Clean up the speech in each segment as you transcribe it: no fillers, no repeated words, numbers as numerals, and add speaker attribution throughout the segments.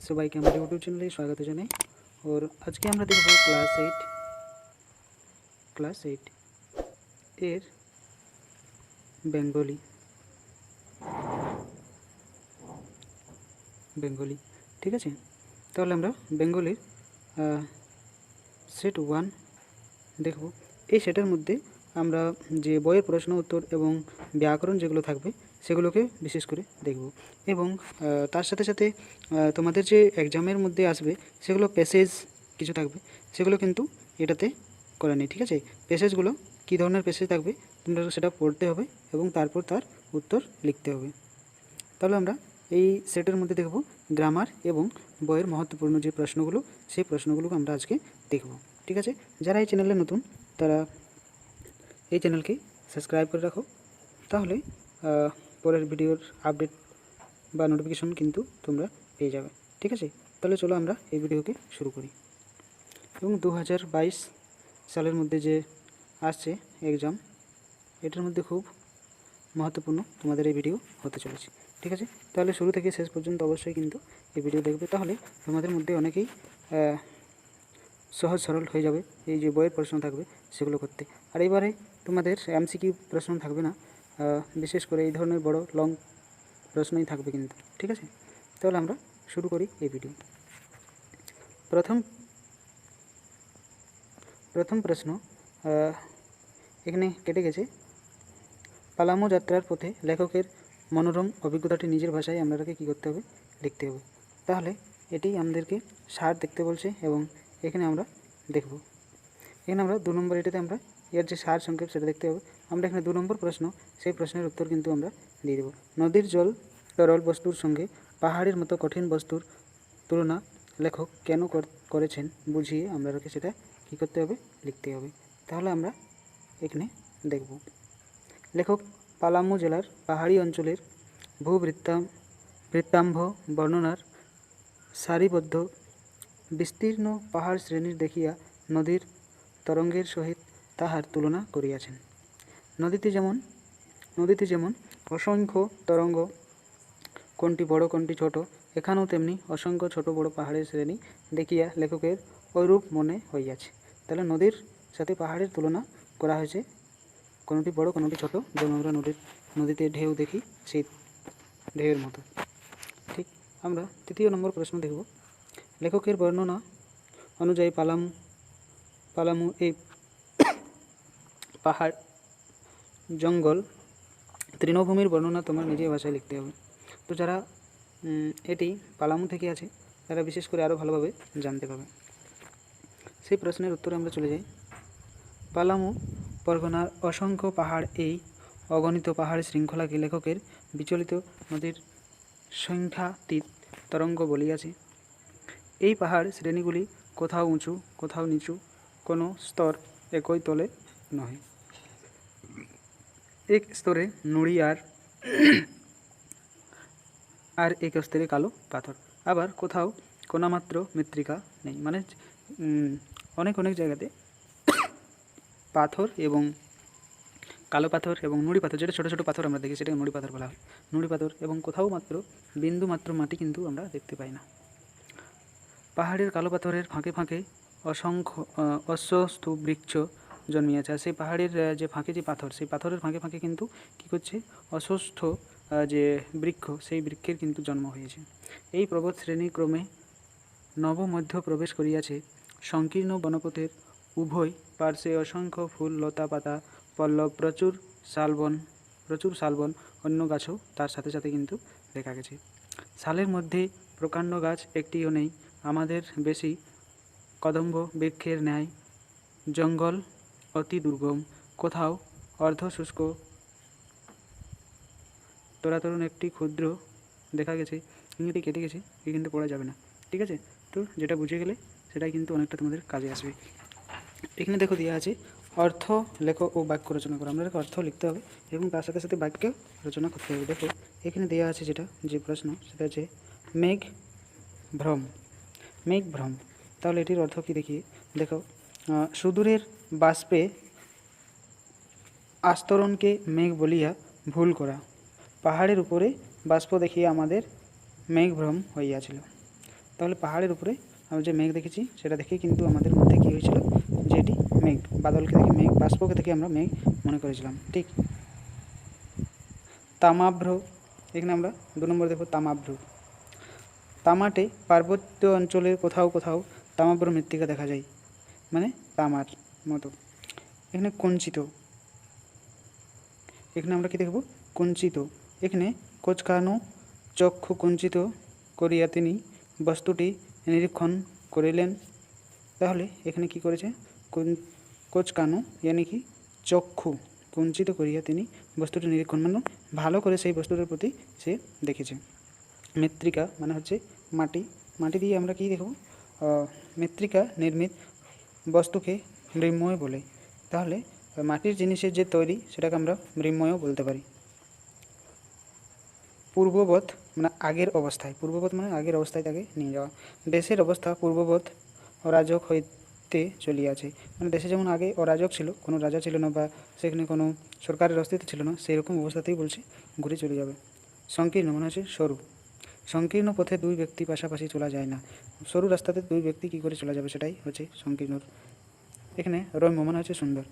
Speaker 1: সবাইকে আমার ইউটিউব চ্যানেলে স্বাগত জানাই। और आज के আমরা দেখব ক্লাস 8 এর বেঙ্গলি ঠিক আছে। তাহলে আমরা বেঙ্গলির সেট 1 দেখব। এই সেটের মধ্যে আমরা যে বইয়ের প্রশ্ন উত্তর এবং ব্যাকরণ যেগুলো থাকবে সেগুলোকে বিশেষ করে দেখব এবং তার সাথে সাথে তোমাদের যে এক্সামের মধ্যে আসবে সেগুলো প্যাসেজ কিছু থাকবে, সেগুলো কিন্তু এটাতে করা নেই। ঠিক আছে, প্যাসেজগুলো কী ধরনের প্যাসেজ থাকবে তোমরা সেটা পড়তে হবে এবং তারপর তার উত্তর লিখতে হবে। তাহলে আমরা এই সেটের মধ্যে দেখব গ্রামার এবং বইয়ের মহত্বপূর্ণ যে প্রশ্নগুলো সেই প্রশ্নগুলোকে আমরা আজকে দেখব। ঠিক আছে, যারা এই চ্যানেলে নতুন তারা এই চ্যানেলকে সাবস্ক্রাইব করে রাখো, তাহলে পরের ভিডিওর আপডেট বা নোটিফিকেশন কিন্তু তোমরা পেয়ে যাবে। ঠিক আছে, তাহলে চলো আমরা এই ভিডিওকে শুরু করি। এবং 2022 সালের মধ্যে যে আসছে এক্সাম, এটার মধ্যে খুব মহত্বপূর্ণ তোমাদের এই ভিডিও হতে চলেছে। ঠিক আছে, তাহলে শুরু থেকে শেষ পর্যন্ত অবশ্যই কিন্তু এই ভিডিও দেখবে, তাহলে তোমাদের মধ্যে অনেকেই সহজ সরল হয়ে যাবে এই যে বইয়ের প্রশ্ন থাকবে সেগুলো করতে। আর এবারে তোমাদের এমসিকিউ প্রশ্ন থাকবে না, বিশেষ করে এই ধরনের বড় লং প্রশ্নই থাকবে কিন্তু। ঠিক আছে, তাহলে আমরা শুরু করি এই ভিডিও। প্রথম প্রশ্ন এখানে কেটে গেছে, পালামো যাত্রার পথে লেখকের মনোরম অভিজ্ঞতাটি নিজের ভাষায় আপনাকে কী করতে হবে, লিখতে হবে। তাহলে এটি আমাদেরকে সার দেখতে বলছে এবং এখানে আমরা দেখব। এখানে আমরা 2 নম্বর এটাতে আমরা এর যে সার সংক্ষেপ সেটা দেখতে হবে। আমরা এখানে 2 নম্বর প্রশ্ন, সেই প্রশ্নের উত্তর কিন্তু আমরা দিয়ে দেব। নদীর জল তরল বস্তুর সঙ্গে পাহাড়ের মতো কঠিন বস্তুর তুলনা লেখক কেন করেছেন বুঝিয়ে আপনাকে সেটা কী করতে হবে, লিখতে হবে। তাহলে আমরা এখানে দেখব, লেখক পালামু জেলার পাহাড়ি অঞ্চলের বৃত্তাম্ভ বর্ণনার সারিবদ্ধ বিস্তীর্ণ পাহাড় শ্রেণীর দেখিয়া নদীর তরঙ্গের সহিত তাহার তুলনা করিয়াছেন। নদীতে যেমন অসংখ্য তরঙ্গ, কোনটি বড় কোনটি ছোট, এখানেও তেমনি অসংখ্য ছোট বড় পাহাড়ের শ্রেণী দেখিয়া লেখকের ঐরূপ মনে হইয়াছে। তাহলে নদীর সাথে পাহাড়ের তুলনা করা হয়েছে, কোনোটি বড় কোনোটি ছোট, যেমন আমরা নদীতে ঢেউ দেখি সেই ঢেউয়ের মতো। ঠিক, আমরা 3 নম্বর প্রশ্ন দেখব, লেখকের বর্ণনা অনুযায়ী পালামু এই পাহাড় জঙ্গল তৃণভূমির বর্ণনা তোমার নিজের ভাষায় লিখতে হবে। তো যারা এটি পালামু থেকে আছে তারা বিশেষ করে আরও ভালোভাবে জানতে পাবে। সেই প্রশ্নের উত্তরে আমরা চলে যাই। পালামু পরগনার অসংখ্য পাহাড় এই অগণিত পাহাড় শৃঙ্খলাকে লেখকের বিচলিত নদীর সংখ্যাতীত তরঙ্গ বলিয়াছে। এই পাহাড় শ্রেণীগুলি কোথাও উঁচু কোথাও নিচু, কোনো স্তর একই তলে নহে। এক স্তরে নুড়ি আর এক স্তরে কালো পাথর, আবার কোথাও কোনামাত্র মৃত্তিকা নেই। মানে অনেক জায়গাতে পাথর এবং কালো পাথর এবং নুড়ি পাথর, যেটা ছোটো ছোটো পাথর আমরা দেখি সেটাকে নুড়ি পাথর বলা হয়, নুড়ি পাথর, এবং কোথাও মাত্র বিন্দু মাত্র মাটি কিন্তু আমরা দেখতে পাই না। পাহাড়ের কালো পাথরের ফাঁকে ফাঁকে অসংখ্য অশ্বস্থ বৃক্ষ জন্মিয়েছে। আর সেই পাহাড়ের যে ফাঁকে যে পাথর, সেই পাথরের ফাঁকে ফাঁকে কিন্তু কী করছে, অশ্বস্থ যে বৃক্ষ, সেই বৃক্ষের কিন্তু জন্ম হয়েছে। এই পর্বত শ্রেণী ক্রমে নবমধ্য প্রবেশ করিয়াছে। সংকীর্ণ বনপথের উভয় পার্শ্বে অসংখ্য ফুল লতা পাতা পল্লব, প্রচুর শালবন, অন্য গাছও তার সাথে সাথে কিন্তু দেখা গেছে। শালের মধ্যে প্রকাণ্ড গাছ একটিও নেই, আমাদের বেশি কদম্ব বৃক্ষের ন্যায়। জঙ্গল অতি দুর্গম, কোথাও অর্ধ শুষ্ক, তরাতরুণ একটি ক্ষুদ্র দেখা গেছে। ইংরেজি কেটে গেছে, এ কিন্তু পড়া যাবে না। ঠিক আছে, তো যেটা বুঝে গেলে সেটাই কিন্তু অনেকটা তোমাদের কাজে আসবে। এখানে দেখো দেওয়া আছে অর্থ লেখো ও বাক্য রচনা করো। আপনাদেরকে অর্থ লিখতে হবে এবং তার সাথে সাথে বাক্য রচনা করতে হবে। দেখো এখানে দেওয়া আছে যে প্রশ্ন সেটা হচ্ছে মেঘ ভ্রম। তাহলে এটির অর্থ কী দেখি, দেখো সুদূরের বাষ্পে আস্তরণকে মেঘ বলিয়া ভুল করা, পাহাড়ের উপরে বাষ্প দেখিয়া আমাদের মেঘভ্রম হইয়াছিল। তাহলে পাহাড়ের উপরে আমরা যে মেঘ দেখেছি সেটা দেখেই কিন্তু আমাদের মধ্যে কী হয়েছিল, যে এটি মেঘ, বাদলকে দেখে মেঘ, বাষ্পকে দেখে আমরা মেঘ মনে করেছিলাম। ঠিক। তামাভ্র, এখানে আমরা 2 নম্বর দেখব তামাভ্র। তামাটে পার্বত্য অঞ্চলের কোথাও কোথাও তামাভ্র মৃত্তিকা দেখা যায়, মানে তামার মতো। এখানে কঞ্চিত, এখানে আমরা কি দেখব, কঞ্চিত। এখানে কোচকানো চক্ষু কুঞ্চিত করিয়া তিনি বস্তুটি নিরীক্ষণ করিলেন। তাহলে এখানে কি করেছে, কোচকানো ইয়ানি কি চক্ষু কুঞ্চিত করিয়া তিনি বস্তুটি নিরীক্ষণ, মানে ভালো করে সেই বস্তুটার প্রতি সে দেখেছে। মৃত্তিকা মানে হচ্ছে মাটি, মাটি দিয়ে আমরা কি দেখব, মৃত্তিকা নির্মিত বস্তুকে মৃন্ময় বলে। তাহলে মাটির জিনিসের যে তৈরি সেটাকে আমরা মৃন্ময়ও বলতে পারি। পূর্ববৎ মানে আগের অবস্থায়, পূর্ববৎ মানে আগের অবস্থায় তাকে নিয়ে যাওয়া। দেশের অবস্থা পূর্ববৎ অরাজক হইতে চলিয়াছে, মানে দেশে যেমন আগে অরাজক ছিল, কোনো রাজা ছিল না বা সেখানে কোনো সরকারের অস্তিত্ব ছিল না, সেই রকম অবস্থাতেই বলছে ঘুরে চলে যাবে। সংকীর্ণ মানে হচ্ছে সরু, সংকীর্ণ পথে 2 ব্যক্তি পাশাপাশি চলা যায় না, সরু রাস্তাতে 2 ব্যক্তি কী করে চলা যাবে সেটাই হচ্ছে সংকীর্ণ। এখানে রম্য মানে হচ্ছে সুন্দর।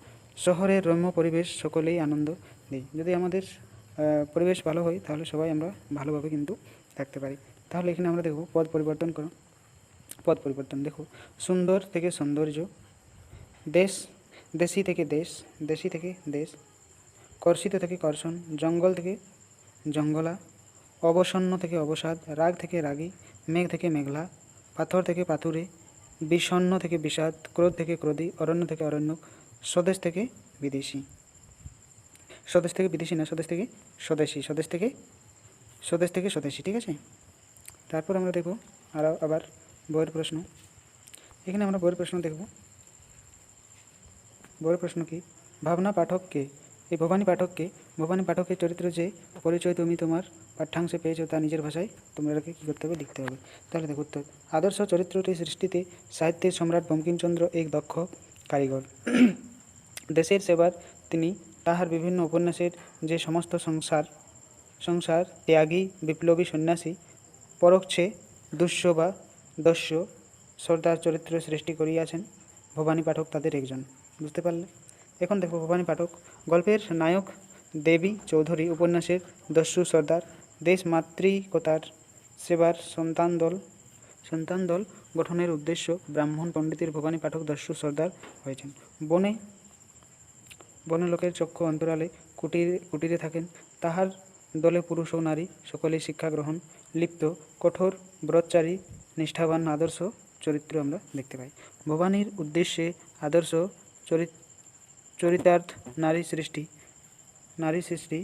Speaker 1: শহরের রম্য পরিবেশ সকলেই আনন্দ দেয়, যদি আমাদের পরিবেশ ভালো হয় তাহলে সবাই আমরা ভালোভাবে কিন্তু থাকতে পারি। তাহলে এখানে আমরা দেখব পদ পরিবর্তন করো, পদ পরিবর্তন দেখো, সুন্দর থেকে সৌন্দর্য, দেশ দেশি থেকে দেশ, দেশি থেকে দেশ, কর্ষিত থেকে কর্ষণ, জঙ্গল থেকে জঙ্গলা, অবসন্ন থেকে অবসাদ, রাগ থেকে রাগী, মেঘ থেকে মেঘলা, পাথর থেকে পাথুরে, বিষণ্ণ থেকে বিষাদ, ক্রোধ থেকে ক্রোধী, অরণ্য থেকে অরণ্যক, স্বদেশ থেকে বিদেশি, স্বদেশ থেকে বিদেশি না, স্বদেশ থেকে স্বদেশী, স্বদেশ থেকে স্বদেশী। ঠিক আছে। তারপর আমরা দেখব আবার বইয়ের প্রশ্ন। এখানে আমরা বইয়ের প্রশ্ন দেখব। বইয়ের প্রশ্ন কি, ভাবনা পাঠককে, এই ভবানী পাঠককে, ভবানী পাঠকের চরিত্র যে পরিচয় তুমি তোমার পাঠ্যাংশে পেয়েছো তা নিজের ভাষায় তোমরাকে কী করতে হবে, লিখতে হবে। তাহলে দেখো উত্তর, আদর্শ চরিত্রটি সৃষ্টিতে সাহিত্যের সম্রাট বঙ্কিমচন্দ্র এক দক্ষ কারিগর। দেশের সেবার তিনি তাহার বিভিন্ন উপন্যাসের যে সমস্ত সংসার ত্যাগী বিপ্লবী সন্ন্যাসী, পরোক্ষে দুঃস্য বা দস্য সর্দার চরিত্র সৃষ্টি করিয়াছেন, ভবানী পাঠক তাদের একজন। বুঝতে পারলে? এখন দেখো ভবানী পাঠক গল্পের নায়ক দেবী চৌধুরী, উপন্যাসের দস্যু সর্দার, দেশ মাতৃকতার সেবার সন্তান দল গঠনের উদ্দেশ্য ব্রাহ্মণ পণ্ডিতের ভবানী পাঠক দস্যু সর্দার হয়েছেন। বনে লোকের চক্ষু অন্তরালে কুটিরে থাকেন, তাহার দলে পুরুষ ও নারী সকলেই শিক্ষা গ্রহণ লিপ্ত, কঠোর ব্রতচারী নিষ্ঠাবান আদর্শ চরিত্র আমরা দেখতে পাই। ভবানীর উদ্দেশ্যে আদর্শ চরিতার্থ নারী সৃষ্টি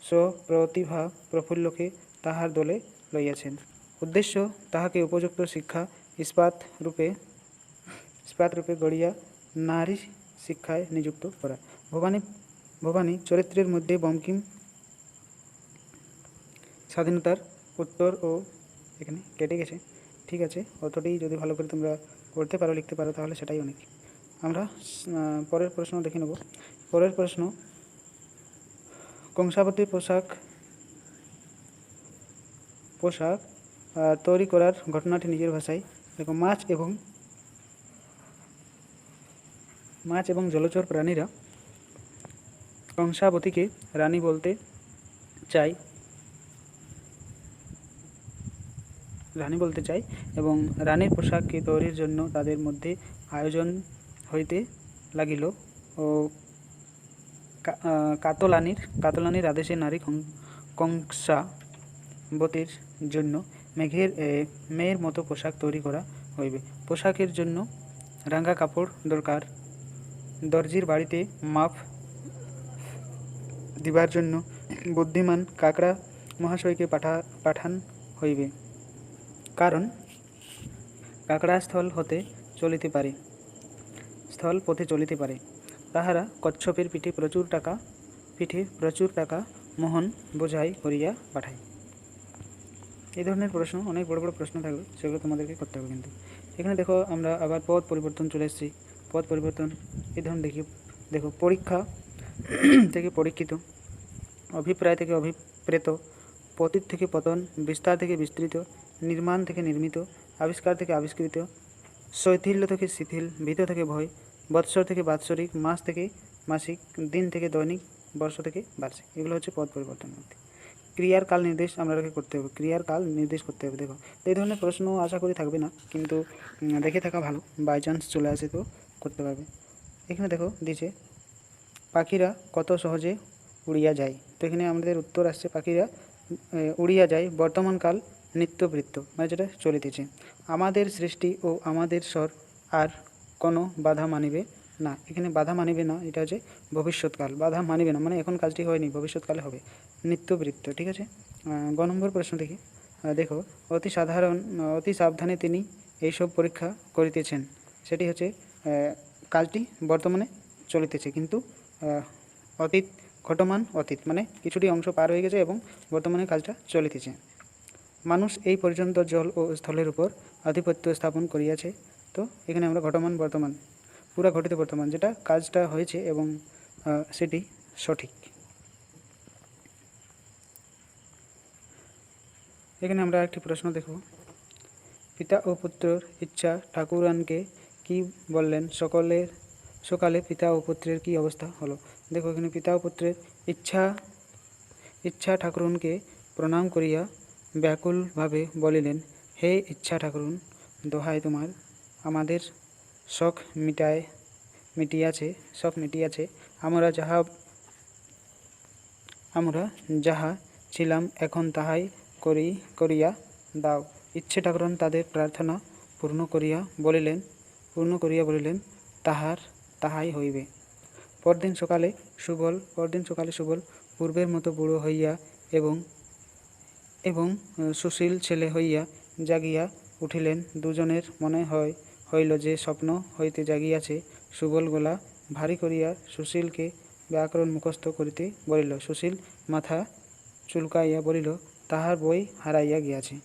Speaker 1: স্বপ্রতিভা প্রফুল্লকে তাহার দলে লইয়াছেন। উদ্দেশ্য তাহাকে উপযুক্ত শিক্ষা ইস্পাত রূপে গড়িয়া নারী শিক্ষায় নিযুক্ত করা। ভবানী চরিত্রের মধ্যে বঙ্কিম স্বাধীনতার উত্তর ও এখানে কেটে গেছে। ঠিক আছে, অতটাই যদি ভালো করে তোমরা পড়তে পারো, লিখতে পারো, তাহলে সেটাই অনেক। আমরা পরের প্রশ্ন দেখে নেব। পরের প্রশ্ন, কংসাবতীর পোশাক তৈরি করার ঘটনাটি নিজের ভাষায় দেখো। মাছ এবং জলচর প্রাণীরা কংসাবতীকে রানী বলতে চাই এবং রানীর পোশাককে তৈরির জন্য তাদের মধ্যে আয়োজন হইতে লাগিল ও কাতলানির আদেশে নারী কংসাবতীর জন্য মেয়ের মতো পোশাক তৈরি করা হইবে। পোশাকের জন্য রাঙা কাপড় দরকার, দর্জির বাড়িতে মাপ দিবার জন্য বুদ্ধিমান কাকড়া মহাশয়কে পাঠান হইবে, কারণ কাকড়া স্থল পথে চলিতে পারে। তাহারা কচ্ছপের পিঠে প্রচুর টাকা মোহন বোঝাই করিয়া পাঠায়। এই ধরনের প্রশ্ন, অনেক বড় বড় প্রশ্ন থাকবে, সেগুলো তোমাদেরকে করতে হবে কিন্তু। এখানে দেখো আমরা আবার পদ পরিবর্তন চলে এসেছি। পদ পরিবর্তন এই ধরনের দেখো, পরীক্ষা থেকে পরীক্ষিত, অভিপ্রায় থেকে অভিপ্রেত, পতিত থেকে পতন, বিস্তার থেকে বিস্তৃত, নির্মাণ থেকে নির্মিত, আবিষ্কার থেকে আবিষ্কৃত, শৈথিল্য থেকে শিথিল, ভীত থেকে ভয়, বৎসর থেকে বাৎসরিক, মাস থেকে মাসিক, দিন থেকে দৈনিক, বর্ষ থেকে বার্ষিক। এগুলো হচ্ছে পদ পরিবর্তনের মধ্যে। ক্রিয়ার কাল নির্দেশ আপনাকে করতে হবে, ক্রিয়ার কাল নির্দেশ করতে হবে। দেখো এই ধরনের প্রশ্ন আশা করি থাকবে না, কিন্তু দেখে থাকা ভালো, বাই চান্স চলে আসে তো করতে পারবে। এখানে দেখো দিয়েছে পাখিরা কত সহজে উড়িয়া যায়। তো এখানে আমাদের উত্তর আসছে পাখিরা উড়িয়া যায় বর্তমানকাল নিত্যবৃত্ত, মানে যেটা চলিতেছে। আমাদের সৃষ্টি ও আমাদের স্বর আর কোনো বাধা মানিবে না। এখানে বাধা মানিবে না, এটা হচ্ছে ভবিষ্যৎকাল। বাধা মানিবে না মানে এখন কাজটি হয়নি, ভবিষ্যৎকালে হবে। নিত্যবৃত্ত, ঠিক আছে। গ নম্বর প্রশ্ন দেখি। দেখো অতি সাবধানে তিনি এইসব পরীক্ষা করিতেছেন। সেটি হচ্ছে কাজটি বর্তমানে চলিতেছে, কিন্তু অতীত ঘটমান অতীত, মানে কিছুটি অংশ পার হয়ে গেছে এবং বর্তমানে কাজটা চলিতেছে। মানুষ এই পর্যন্ত জল ও স্থলের উপর আধিপত্য স্থাপন করিয়াছে। তো এখানে আমরা ঘটমান বর্তমান, পুরা ঘটিত বর্তমান, যেটা কাজটা হয়েছে এবং সেটি সঠিক। এখানে আমরা একটি প্রশ্ন দেখব। পিতা ও পুত্রের ইচ্ছা ঠাকুরানকে কি বললেন? সকালে পিতা ও পুত্রের কি অবস্থা হলো? দেখো এখানে পিতা ও পুত্রের ইচ্ছা ঠাকুরনকে প্রণাম করিয়া ব্যাকুলভাবে বলিলেন, হে ইচ্ছা ঠাকুরুন, দোহাই তোমার, আমাদের শখ মিটিয়াছে। আমরা যাহা ছিলাম এখন তাহাই করিয়া দাও। ইচ্ছে ঠাকুরন তাদের প্রার্থনা পূর্ণ করিয়া বলিলেন, তাহাই হইবে। পরদিন সকালে সুবল পূর্বের মতো বুড়ো হইয়া এবং সুশীল ছেলে হইয়া জাগিয়া উঠিলেন। দুজনের মনে হইল যে স্বপ্ন হইতে জাগিয়াছে। সুবল গলা ভারী করিয়া সুশীলকে ব্যাকরণ মুখস্থ করিতে বলিল। সুশীল মাথা চুলকাইয়া বলিল, তাহার বই হারাইয়া গিয়াছে।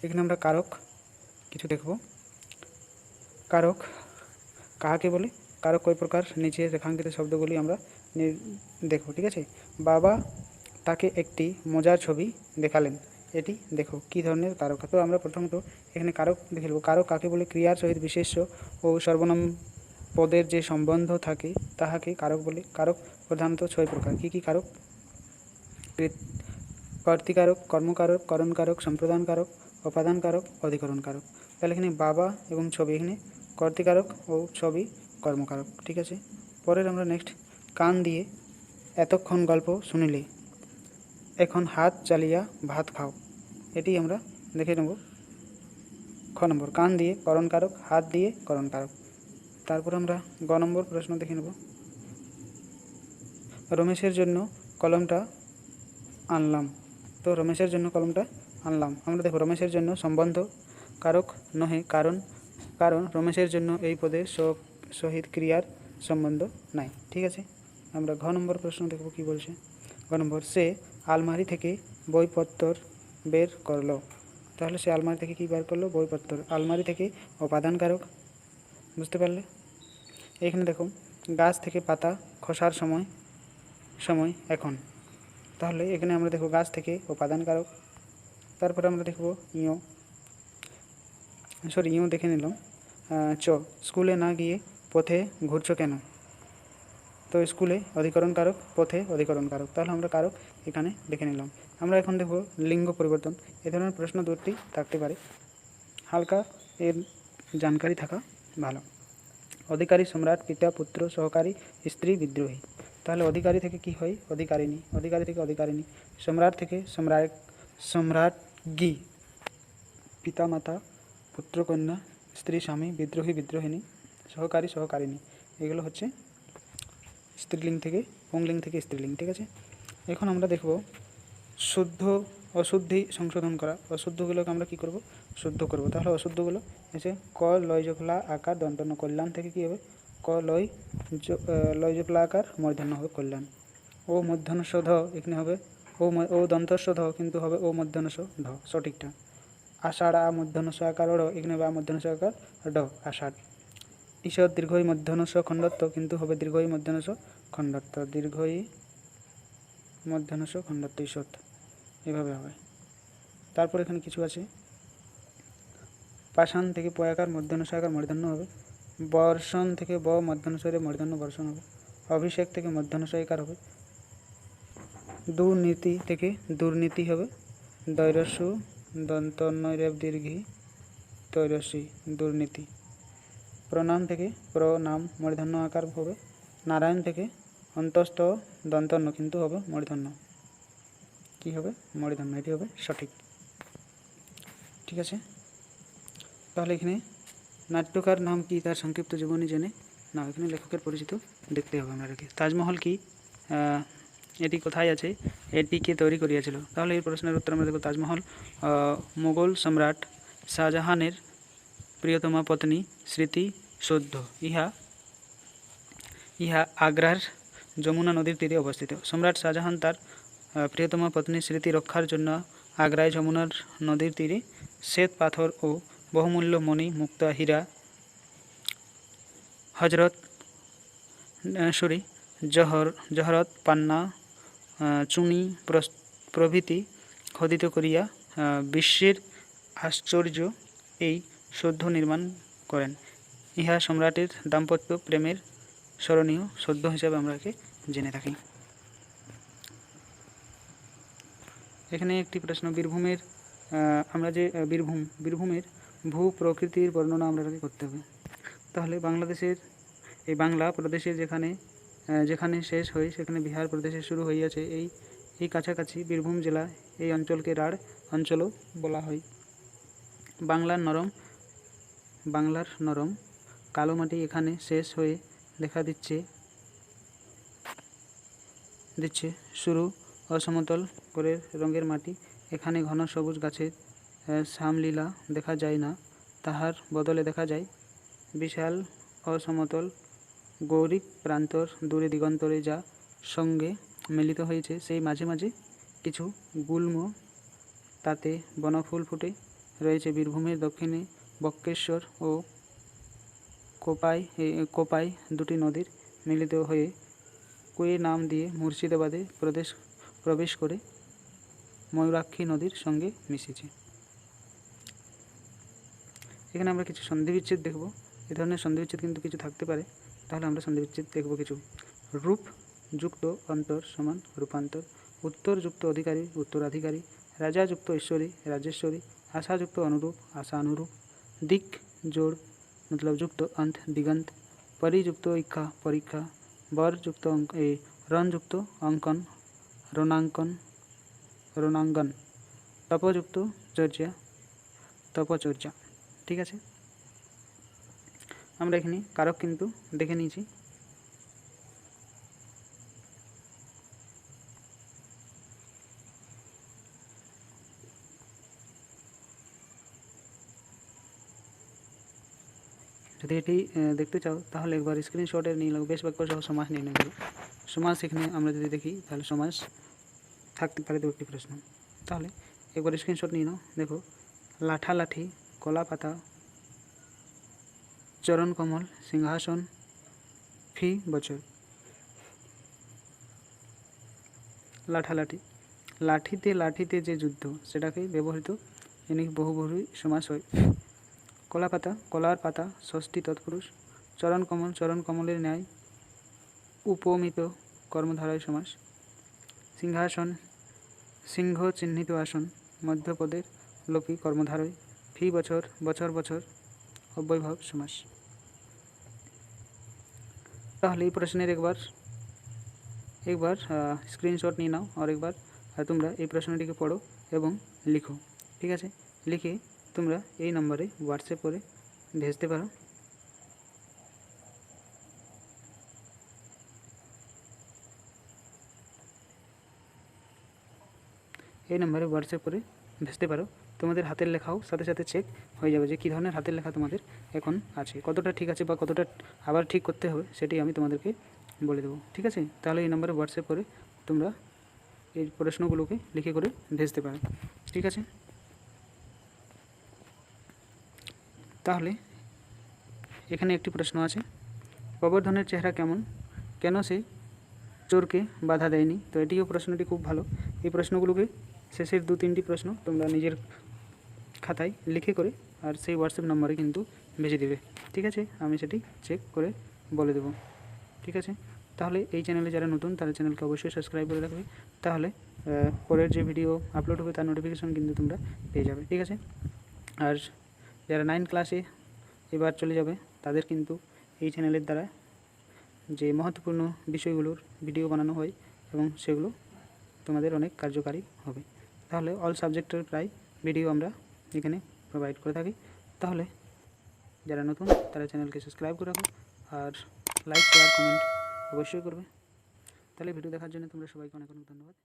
Speaker 1: এখানে আমরা কারক কিছু দেখব। কারক কাহাকে বলে? কারক কয় প্রকার? নিচে রেখাঙ্কিত শব্দগুলি আমরা দেখব, ঠিক আছে। বাবা তাকে একটি মজার ছবি দেখালেন। এটি দেখো কি ধরনের কারক। তো আমরা প্রথমত এখানে কারক দেখে নেব। কারক কাকে বলে? ক্রিয়ার সহিত বিশেষ্য ও সর্বনাম পদের যে সম্বন্ধ থাকে তাহাকে কারক বলে। কারক প্রধানত 6 প্রকার। কি কি কারক? কর্তৃকারক, কর্মকারক, করণকারক, সম্প্রদান কারক, উপাদান কারক, অধিকরণ কারক। তাহলে এখানে বাবা এবং ছবি এখানে কর্তৃকারক ও ছবি কর্মকারক, ঠিক আছে। পরের আমরা নেক্সট, কান দিয়ে এতক্ষণ গল্প শুনিলে, এখন হাত চালিয়া ভাত খাও। এটি আমরা দেখে নেব। খ নম্বর, কান দিয়ে করণকারক, হাত দিয়ে করণকারক। তারপর আমরা গ নম্বর প্রশ্ন দেখে নেব। রমেশের জন্য কলমটা আনলাম। তো রমেশের জন্য কলমটা আনলাম, আমরা দেখো রমেশের জন্য সম্বন্ধ কারক নহে, কারণ রমেশের জন্য এই পদের সহিত ক্রিয়ার সম্বন্ধ নাই, ঠিক আছে। আমরা ঘ নম্বর প্রশ্ন দেখব কি বলছে। ঘ নম্বর, সে আলমারি থেকে বইপত্র বের করলো। তাহলে সে আলমারি থেকে কি বের করলো? বইপত্র। আলমারি থেকে উপাদান কারক, বুঝতে পারলে। এখানে দেখো গাছ থেকে পাতা খসার সময় এখন। তাহলে এখানে আমরা দেখব গাছ থেকে উপাদান কারক। তারপরে আমরা দেখব ইও দেখে নিলাম। স্কুলে না গিয়ে পথে ঘুরছো কেন? তো স্কুলে অধিকরণ কারক, পথে অধিকরণ কারক। তাহলে আমরা কারক এখানে দেখে নিলাম। আমরা এখন দেখব লিঙ্গ পরিবর্তন। এ ধরনের প্রশ্ন দুটি থাকতে পারে, হালকা এর জানকারি থাকা ভালো। অধিকারী, সম্রাট, পিতা, পুত্র, সহকারী, স্ত্রী, বিদ্রোহী। তাহলে অধিকারী থেকে কি হয়? অধিকারিণী। অধিকারী থেকে অধিকারিণী। সম্রাট থেকে সম্রাজ্ঞী, পিতা মাতা, পুত্র কন্যা, স্ত্রী স্বামী, বিদ্রোহী বিদ্রোহিণী, সহকারী সহকারিণী। এগুলো হচ্ছে স্ত্রীলিঙ্গ থেকে পুংলিঙ্গ থেকে স্ত্রীলিঙ্গ, ঠিক আছে। এখন আমরা দেখব শুদ্ধ অশুদ্ধি সংশোধন করা। অশুদ্ধগুলোকে আমরা কি করব? শুদ্ধ করব। তাহলে অশুদ্ধগুলো এসে ক লয় জফলা আকার দন্তন্য কল্যাণ থেকে কি হবে? ক লয় জফলা আকার মূর্ধন্য হবে কল্যাণ। ও মূর্ধন্যস্ব ধ এখানে হবে ও দন্তস্ব ধ, কিন্তু হবে ও মূর্ধন্যস্ব ধ, সঠিকটা। আষাঢ় আ মূর্ধন্যস্ব আকার ড়, এখানে হবে আ মূর্ধন্যস্ব আকার ড, আষাঢ়। ঈষৎ দীর্ঘই মূর্ধন্যস্ব খণ্ডত্ব, কিন্তু হবে দীর্ঘই মূর্ধন্যস্ব খণ্ডত্ব, দীর্ঘই মূর্ধন্যস্ব খণ্ডত্ব ঈষৎ, এভাবে হবে। তারপর এখানে কিছু আছে, পাষাণ থেকে পয়াকার মধ্যাহ্নসাকার মূর্ধন্য হবে, বর্ষণ থেকে ব মধ্যাহ্নস্বরে মূর্ধন্য বর্ষণ হবে, অভিষেক থেকে মধ্যাহ্নসয়কার হবে, দুর্নীতি থেকে দুর্নীতি হবে, দৈরস্যু দন্ত নৈরেব দীর্ঘি তৈরস্যি দুর্নীতি, প্রণাম থেকে প্রনাম মূর্ধন্য আকার হবে, নারায়ণ থেকে অন্তস্থ দন্তন্য কিন্তু হবে মূর্ধন্য, কী হবে মূর্ধন্য, এটি হবে সঠিক। ঠিক আছে, তাহলে এখানে নাট্যকার নাম কি, তার সংক্ষিপ্ত জীবনী জেনে না, এখানে লেখকের পরিচিত দেখতে হবে আমাদেরকে। তাজমহল কি, এটি কোথায় আছে, এটি কে তৈরি করিয়াছিল? তাহলে এই প্রশ্নের উত্তর আমরা দেখব, তাজমহল মোগল সম্রাট শাহজাহানের প্রিয়তমা পত্নী স্মৃতি সৌধ। ইহা আগ্রার যমুনা নদীর তীরে অবস্থিত। সম্রাট শাহজাহান তার প্রিয়তমা পত্নী স্মৃতি রক্ষার জন্য আগ্রায় যমুনার নদীর তীরে শ্বেত পাথর ও বহুমূল্য মণি, মুক্তা, হীরা, জহরত, পান্না, চুনি প্রভৃতি খোদিত করিয়া বিশ্বের আশ্চর্য এই সৌধ নির্মাণ করেন। ইহা সম্রাটের দাম্পত্য প্রেমের স্মরণীয় সৌধ হিসাবে আমরা একে জেনে থাকি। এখানে একটি প্রশ্ন, বীরভূমের আমরা যে বীরভূমের ভূ প্রকৃতির বর্ণনা আমরা করতে হবে। তাহলে বাংলাদেশের এই বাংলা প্রদেশের যেখানে শেষ হয় সেখানে বিহার প্রদেশে শুরু হইয়াছে, এই কাছাকাছি বীরভূম জেলা, এই অঞ্চলকে রাঢ় অঞ্চলও বলা হয়। বাংলার নরম কালো মাটি এখানে শেষ হয়ে দেখা দিচ্ছে শুরু অসমতল করে রঙের মাটি, এখানে ঘন সবুজ গাছের শ্যামলীলা দেখা যায় না, তাহার বদলে দেখা যায় বিশাল অসমতল গৌরিক প্রান্তর, দূরে দিগন্তরে যা সঙ্গে মিলিত হয়েছে, সেই মাঝে মাঝে কিছু গুল্ম, তাতে বনফুল ফুটে রয়েছে। বীরভূমের দক্ষিণে বক্রেশ্বর ও কোপাই দুটি নদীর মিলিত হয়ে কুয়ে নাম দিয়ে মুর্শিদাবাদে প্রবেশ করে ময়ূরাক্ষী নদীর সঙ্গে মিশেছে। এখানে আমরা কিছু সন্ধিবিচ্ছেদ দেখব। এ ধরনের সন্ধিবিচ্ছেদ কিন্তু কিছু থাকতে পারে, তাহলে আমরা সন্ধিবিচ্ছেদ দেখব কিছু। রূপ যুক্ত অন্তর সমান রূপান্তর, উত্তর যুক্ত অধিকারী উত্তরাধিকারী, রাজা যুক্ত ঈশ্বরী রাজেশ্বরী, आशा युक्त अनुरूप आशा अनुरूप, दिक जोड़ मतलब युक्त अंत दिगंत, परियुक्त इक्खा परीक्षा, वर युक्त रन युक्त अंकन रणांगन, तपयुक्त चर्चा तपचर्चा। ठीक है, আমরা এখানে কারক কিন্তু দেখে নিয়েছি। যদি এটি দেখতে চাও তাহলে একবার স্ক্রিনশটে নিয়ে নাও, বেশ বাক্য সহ সমাস নির্ণয় করো। সমাস এখানে আমরা যদি দেখি তাহলে সমাস থাকতে পারে দুটি প্রশ্ন, তাহলে একবার স্ক্রিনশট নিয়ে নাও। দেখো, লাঠালাঠি, কলা পাতা, চরণ কমল, সিংহাসন, ফি বছর। লাঠালাঠি, লাঠিতে যে যুদ্ধ সেটাকে ব্যবহৃত এনে বহুবহুরী সমাস হয়। কলা পাতা, কলার পাতা ষষ্ঠী তৎপুরুষ। চরণ কমলের ন্যায় উপমিত কর্মধারয় সমাস। সিংহাসন, সিংহ চিহ্নিত আসন, মধ্যপদের লোপী কর্মধারয়। ফি বছর, বছর অব্যয়ভাব সমাস। তাহলে এই প্রশ্নের একবার স্ক্রিনশট নিয়ে নাও আর একবার তোমরা এই প্রশ্নটিকে পড়ো এবং লিখো। ঠিক আছে, লিখে তোমরা এই নম্বরে হোয়াটসঅ্যাপ করে ভেজতে পারো। এই নম্বরে হোয়াটসঅ্যাপ করে ভেজতে পারো। তোমাদের হাতের লেখাও সাথে সাথে চেক হয়ে যাবে যে কী ধরনের হাতের লেখা তোমাদের এখন আছে, কতটা ঠিক আছে বা কতটা আবার ঠিক করতে হবে সেটি আমি তোমাদেরকে বলে দেবো। ঠিক আছে, তাহলে এই নম্বরে হোয়াটসঅ্যাপ করে তোমরা এই প্রশ্নগুলোকে লিখে করে ভেজতে পারো। ঠিক আছে, তাহলে এখানে একটি প্রশ্ন আছে, গোবর্ধনের চেহারা কেমন, কেন সে চোরকে বাধা দেয়নি? তো এটিও প্রশ্নটি খুব ভালো। এই প্রশ্নগুলোকে শেষের 2-3টি প্রশ্ন তোমরা নিজের খাতায় লিখে করে আর সেই হোয়াটসঅ্যাপ নম্বরে কিন্তু ভেজে দেবে। ঠিক আছে, আমি সেটি চেক করে বলে দেবো। ঠিক আছে, তাহলে এই চ্যানেলে যারা নতুন তারা চ্যানেলকে অবশ্যই সাবস্ক্রাইব করে রাখবে, তাহলে পরের যে ভিডিও আপলোড হবে তার নোটিফিকেশন কিন্তু তোমরা পেয়ে যাবে। ঠিক আছে, আর যারা 9 ক্লাসে এবার চলে যাবে তাদের কিন্তু এই চ্যানেলের দ্বারা যে মহত্বপূর্ণ বিষয়গুলোর ভিডিও বানানো হয় এবং সেগুলো তোমাদের অনেক কার্যকারী হবে। তাহলে অল সাবজেক্টের প্রায় ভিডিও আমরা এখানে প্রোভাইড করে থাকি। তাহলে যারা নতুন তারা চ্যানেলকে সাবস্ক্রাইব করে রাখো আর লাইক শেয়ার কমেন্ট অবশ্যই করবে। তাহলে ভিডিও দেখার জন্য তোমরা সবাইকে অনেক অনেক ধন্যবাদ।